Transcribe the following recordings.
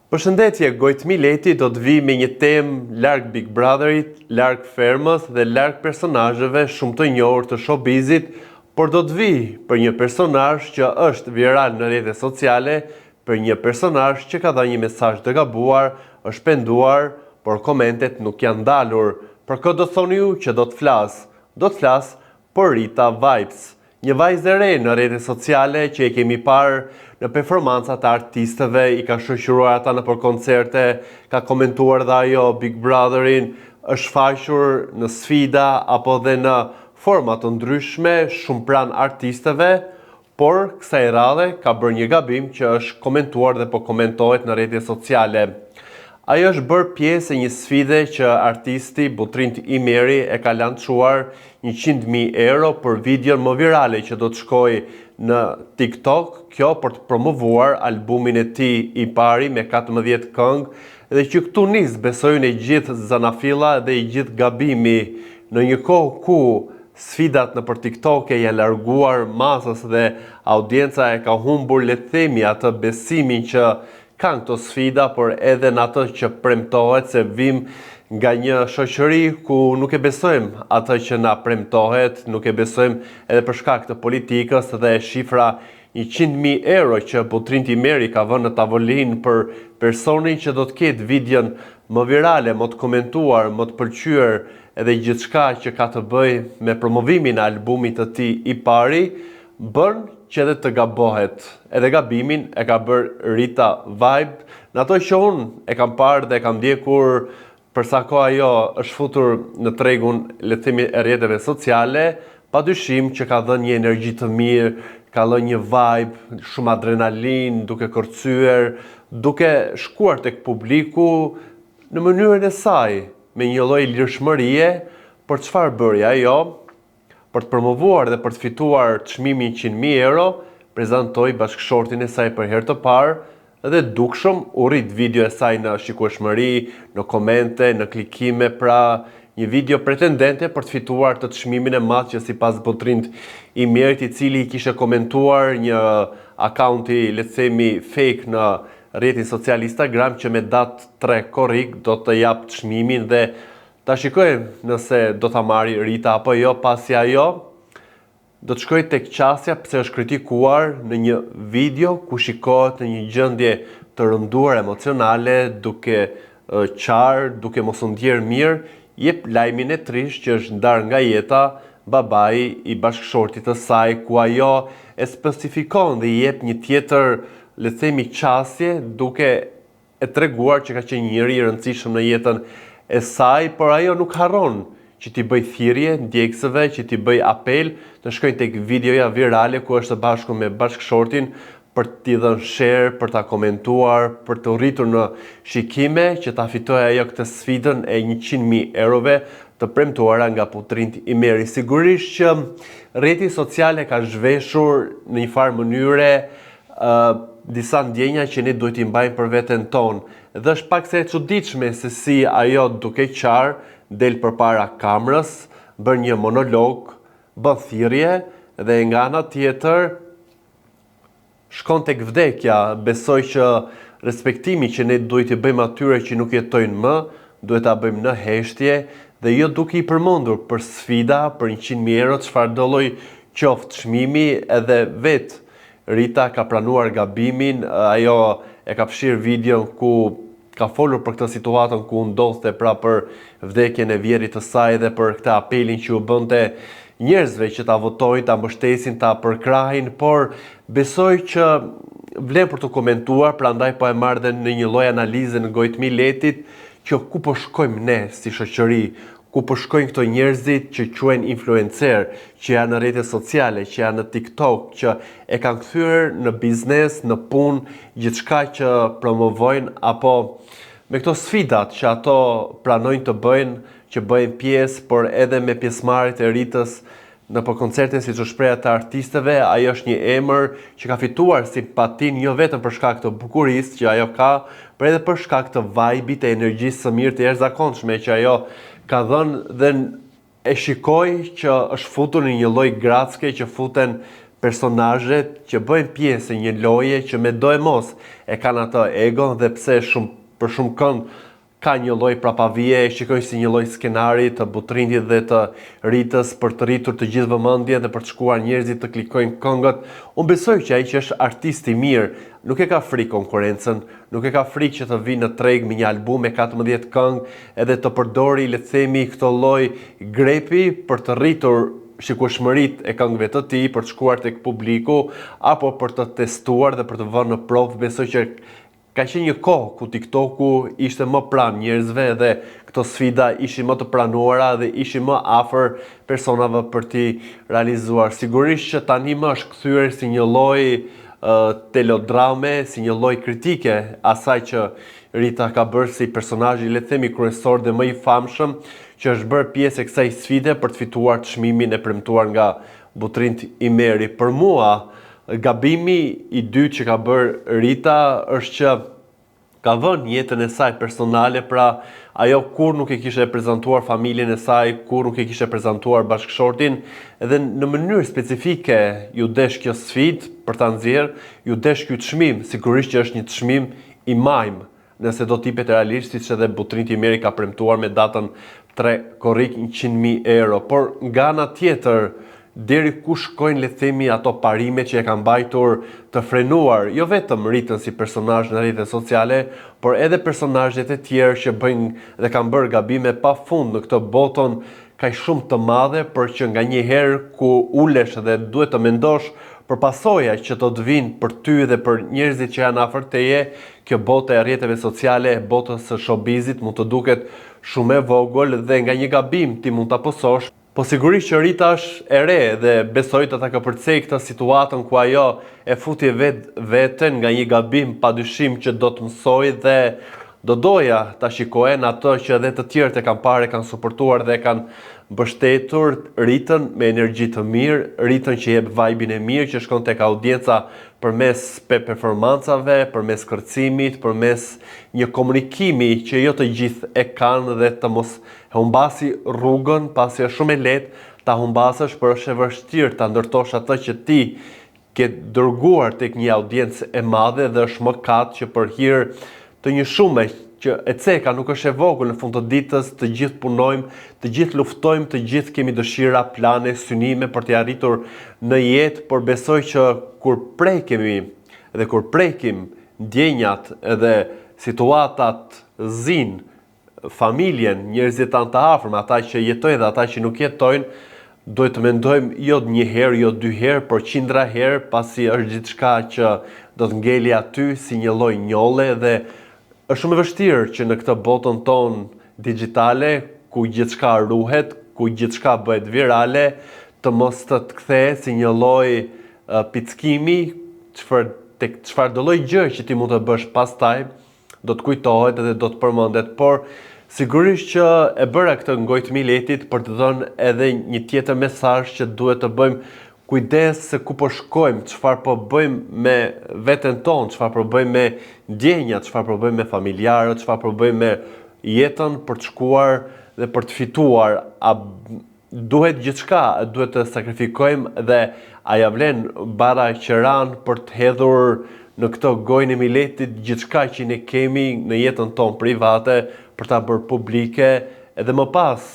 Përshëndetje, Gojtmi Leti do të vi me një temë larg Big Brotherit, larg fermës dhe larg personazheve shumë të njohur të showbizit, por do të vi për një personazh që është viral në rrjetet sociale, për një personazh që ka dhënë një mesazh të gabuar, është penduar, por komentet nuk janë dalur. Për këtë do thoni ju që do të flas për Rita Vibes, një vajzë e re në rrjetet sociale që e kemi parë në performancat e artistëve, i ka shoqëruar ata nëpër koncerte, ka komentuar dhe ajo Big Brotherin, është faqur në sfida apo dhe në forma të ndryshme shumë pranë artistëve, por kësaj radhe ka bërë një gabim që është komentuar dhe po komentohet në rrjetet sociale. Ajo është bërë pjesë e një sfide që artisti Butrinj Imeri e ka lançuar 100.000 euro për videon më virale që do të shkojë në TikTok, kjo për të promovuar albumin e tij i pari me 14 këngë dhe që këtu nis besojnë e gjithë zanafilla dhe i gjithë gabimi në një kohë ku sfidat nëpër TikTok e janë larguar masës dhe audienca e ka humbur le të themi atë besimin që kanë këto sfida, por edhe në atë që premtohet se vim nga një shoqëri ku nuk e besojmë atë që na premtohet, nuk e besojmë edhe për shkak të politikës dhe shifra 100.000 euro që Butrinj Imeri ka vënë në tavolinë për personin që do të ketë videon më virale, më të komentuar, më të pëlqyer edhe gjithçka që ka të bëjë me promovimin e albumit të tij i pari, bën që edhe të gabohet. Edhe gabimin e ka bërë Rita Vibe, në ato që unë e kam parë dhe e kam ndjekur përsa kohë ajo është futur në tregun, le të themi, e rrjeteve sociale, padyshim që ka dhënë një energji të mirë, ka dhënë një vibe, shumë adrenalin, duke kërcyer, duke shkuar tek publiku në mënyrën e saj, me një lloj lirshmërie, për çfarë bëri ajo? Për të promovuar dhe për të fituar çmimin 100.000 euro, prezantoi bashkëshortin e saj për herë të parë dhe dukshëm u rrit video e saj në shikueshmëri, në komente, në klikime, pra një video pretendente për të fituar të çmimin e madh që sipas Butrinj Imerit, i cili kishte komentuar një akaunti, le të themi, fake në rrjetin social Instagram që me datë 3 korrik do të jap çmimin dhe ta shikojmë nëse do ta marrë Rita apo jo, pasi ajo do të shkojë tek qasja pse është kritikuar në një video ku shikohet në një gjendje të rënduar emocionale, duke qarë, duke mos u ndjerë mirë, jep lajmin e trisht që është ndarë nga jeta babai i bashkëshortit të saj, ku ajo e specifikon dhe i jep një tjetër, le të themi, qasje, duke e treguar që ka qenë njëri i rëndësishëm në jetën e saj, por ajo nuk harron që t'i bëj thirrje ndjekësve, që t'i bëj apel të shkojnë tek videoja virale ku është bashku me bashkëshortin për t'i dhënë share, për ta komentuar, për të rritur në shikime që ta fitojë ajo këtë sfidën e 100.000 eurove të premtuara nga Butrinj Imeri. Sigurisht që rrjeti social ka zhveshur në një farë mënyre disa ndjenja që ne duhet t'i mbajmë për veten tonë. Dhe është pak se e çuditshme se si ajo duke qarë del përpara kamerës, bën një monolog, bën thirrje dhe nga ana tjetër shkon tek vdekja. Besoj që respektimi që ne duhet t'i bëjmë atyre që nuk jetojnë më, duhet ta bëjmë në heshtje dhe jo duke i përmendur për sfida, për 100.000 euro, çfarë do lloj qoftë çmimi, edhe vetë Rita ka pranuar gabimin, ajo e ka fshirë videon ku ka folur për këtë situatën ku ndodhte, pra për vdekjen e vjerit të saj dhe për këtë apelin që u bënte njerëzve që ta votojnë, ta mbështesin, ta përkrahin, por besoj që vlen për të komentuar, prandaj po e marr dhe në një lloj analize në Gojtmi Letit, që ku po shkojmë ne si shoqëri, ku po shkojnë këto njerëzit që quhen influencer, që janë në rrjetet sociale, që janë në TikTok, që e kanë kthyer në biznes, në punë, gjithçka që promovojnë, apo me këto sfidat që ato pranojnë të bëjnë, që bëjnë pjesë, por edhe me pjesëmarrjet e Ritës në për koncerte si që shpreha të artisteve, ajo është një emër që ka fituar simpatin jo vetëm për shkak të bukurisë që ajo ka, por edhe për shkak të vibe-it e energjisë së mirë të jashtëzakonshme që ajo ka dhënë, dhe e shikoj që është futur në një lloj gracke që futen personazhet që bëjnë pjesë e një loje që me do e mos e kanë ato ego dhe pse për shumë kënd ka një lloj prapavie, e shikoj si një lloj skenari të Butrindit dhe të Ritës për të rritur të gjithë vëmendjen dhe për të shkuar njerëzit të klikojnë këngët. Unë besoj që ai që është artist i mirë nuk e ka frikë konkurrencën, nuk e ka frikë që të vinë në treg me një album me 14 këngë edhe të përdori, le të themi, këtë lloj grepi për të rritur shikueshmëritë e këngëve të tij, për të shkuar tek publiku apo për të testuar dhe për të vënë në provë. Besoj që ka qenë një kohë ku TikToku ishte më pranë njerëzve dhe këto sfida ishin më të pranuara dhe ishin më afër personave për t'i realizuar. Sigurisht që tani më është kthyer si një lloj telodrame, si një lloj kritike asaj që Rita ka bërë si personazhi, le të themi, kryesor dhe më i famshëm, që është bërë pjesë e kësaj sfide për të fituar çmimin e premtuar nga Butrind Imeri. Për mua, gabimi i dytë që ka bërë Rita është që ka vënë jetën e saj personale, pra ajo kur nuk e kishte prezantuar familjen e saj, kur nuk e kishte prezantuar bashkëshortin, edhe në mënyrë specifike ju desh kjo sfidë për ta nxjerrë, ju desh ky çmim, sigurisht që është një çmim i majmë, nëse do t'jepet realisht, siç edhe Butrind Imeri ka premtuar me datën 3 korrik 100.000 euro, por nga ana tjetër deri ku shkojnë, le të themi, ato parime që e kanë mbajtur të frenuar, jo vetëm Ritën si personazh në rrjetet sociale, por edhe personazhet e tjerë që bëjnë dhe kanë bërë gabime pafund në këtë boton kaq shumë të madhe, por që nganjëherë ku ulesh dhe duhet të mendosh për pasojat që do të vinë për ty dhe për njerëzit që janë afër teje, kjo botë e rrjeteve sociale, botës së showbizit mund të duket shumë e vogël dhe nga një gabim ti mund ta pososh. Po sigurisht që Rita është e re dhe besoj të ta përcej këtë situatën ku ajo e futi veten nga një gabim padyshim që do të mësoj dhe do doja ta shikohen ato që edhe të tjerët e kanë parë, kanë suportuar dhe kanë mbështetur Ritën me energji të mirë, Ritën që jep vibe-in e mirë, që shkon tek audienca përmes performancave, përmes kërcimit, përmes një komunikimi që jo të gjithë e kanë dhe të mos humbasi rrugën, pasi është shumë e lehtë ta humbasësh, por është e vështirë ta ndërtosh atë që ti ke dërguar tek një audiencë e madhe dhe është mëkat që për hir të një shume që e ceka nuk është e vogël, në fund të ditës të gjithë punojmë, të gjithë luftojmë, të gjithë kemi dëshira, plane, synime për t'i arritur në jetë, por besoj që kur prekemi dhe kur prekim ndjenjat edhe situatat zin, familjen, njerëzit tanë të afërm, ata që jetojnë dhe ata që nuk jetojnë, duhet të mendojmë jo një herë, jo 2 herë, por qindra herë, pasi është gjithçka që do të ngeli aty si një lloj njolle dhe është shumë e vështirë që në këtë botën tonë digjitale, ku gjithçka ruhet, ku gjithçka bëhet virale, të mos të kthehet si një lloj pickimi, çfarë do lloj gjë që ti mund të bësh pastaj, do të kujtohet dhe do të përmendet, por sigurisht që e bëra këtë ngojtmi letit për të dhënë edhe një tjetër mesazh që duhet të bëjmë kujdes se ku po shkojmë, çfarë po bëjmë me veten tonë, çfarë po bëjmë me ndjenjat, çfarë po bëjmë me familjarët, çfarë po bëjmë me jetën për të shkuar dhe për të fituar. A duhet gjithçka, duhet të sakrifikojmë dhe a ja vlen bara qeran për të hedhur në këtë gojën e miletit gjithçka që ne kemi në jetën tonë private për ta bërë publike, edhe më pas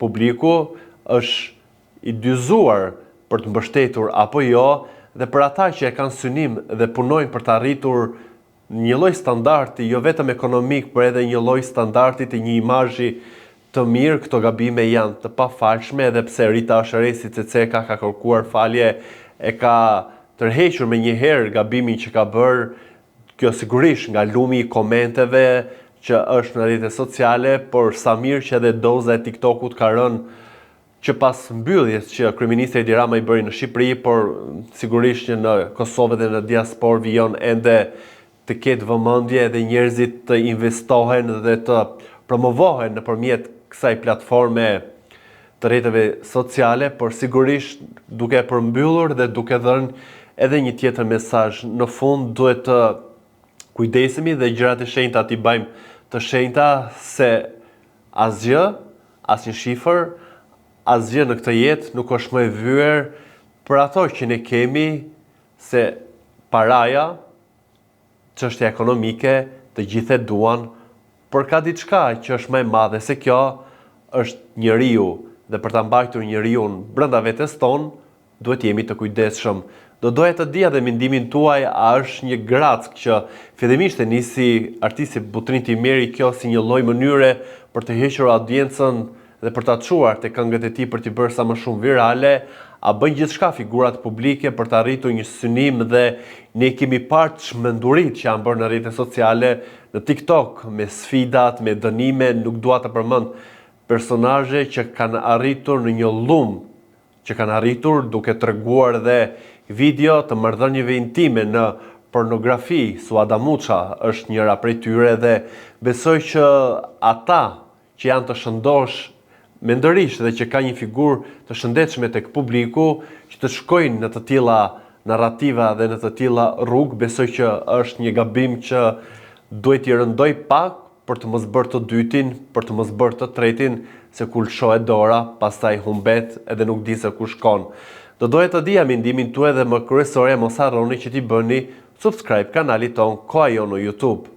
publiku është i dyzuar për të mbështetur apo jo, dhe për ata që e kanë synim dhe punojnë për të arritur një lloj standardi, jo vetëm ekonomik, por edhe një lloj standardi të një imazhi të mirë, këto gabime janë të pafalshme, edhe pse Rita është re si Ceceka ka kërkuar falje, e ka tërhequr me një herë gabimin që ka bërë, kjo sigurisht nga lumi i komenteve që është në rrjetet sociale, por sa mirë që edhe doza e TikTokut ka rënë që pas mbylljes që kryeministri Edi Rama i bëri në Shqipëri, por sigurisht që në Kosovë dhe në diasporë vijon ende të ketë vëmendje dhe njerëzit të investohen dhe të promovohen nëpërmjet kësaj platforme të rrjeteve sociale, por sigurisht duke përmbyllur dhe duke dhënë edhe një tjetër mesazh. Në fund duhet të kujdesemi dhe gjërat e shenjta t'i bëjmë të shenjta, se asgjë, asnjë shifër, asgjë në këtë jetë nuk është më e vyer për ato që ne kemi se paraja, çështja ekonomike, të gjithë e duan, por ka diçka që është më e madhe se kjo, është njeriu, dhe për ta mbajtur njeriu brenda vetes tonë, duhet jemi të kujdesshëm. Do doja të dija dhe mendimin tuaj, a është një grack që fillimisht e nisi artisti Butrin Timeri kjo si një lloj mënyre për të hequr audiencën dhe për ta çuar te këngët e tij për t'i bërë sa më shumë virale, a bën gjithçka figurat publike për të arritur një synim dhe ne kemi parë çmendurit që janë bërë në rrjetet sociale, në TikTok, me sfidat, me dënime, nuk dua të përmend personazhe që kanë arritur në një lum, që kanë arritur duke treguar dhe video të marrëdhënieve intime në pornografi. Suada Muça është njëra prej tyre dhe besoj që ata që janë të shëndosh mendërisht dhe që ka një figurë të shëndetshme tek publiku, që të shkojnë në të tilla narrativa dhe në të tilla rrugë, besoj që është një gabim që duhet t'i rëndoj pak për të mos bërë të dytin, për të mos bërë të tretin, se kur lshohet dora, pastaj humbet edhe nuk di se ku shkon. Do doja të dija mendimin tuaj dhe më kryesore mos harroni që t'i bëni subscribe kanalit ton Koha Jo në YouTube.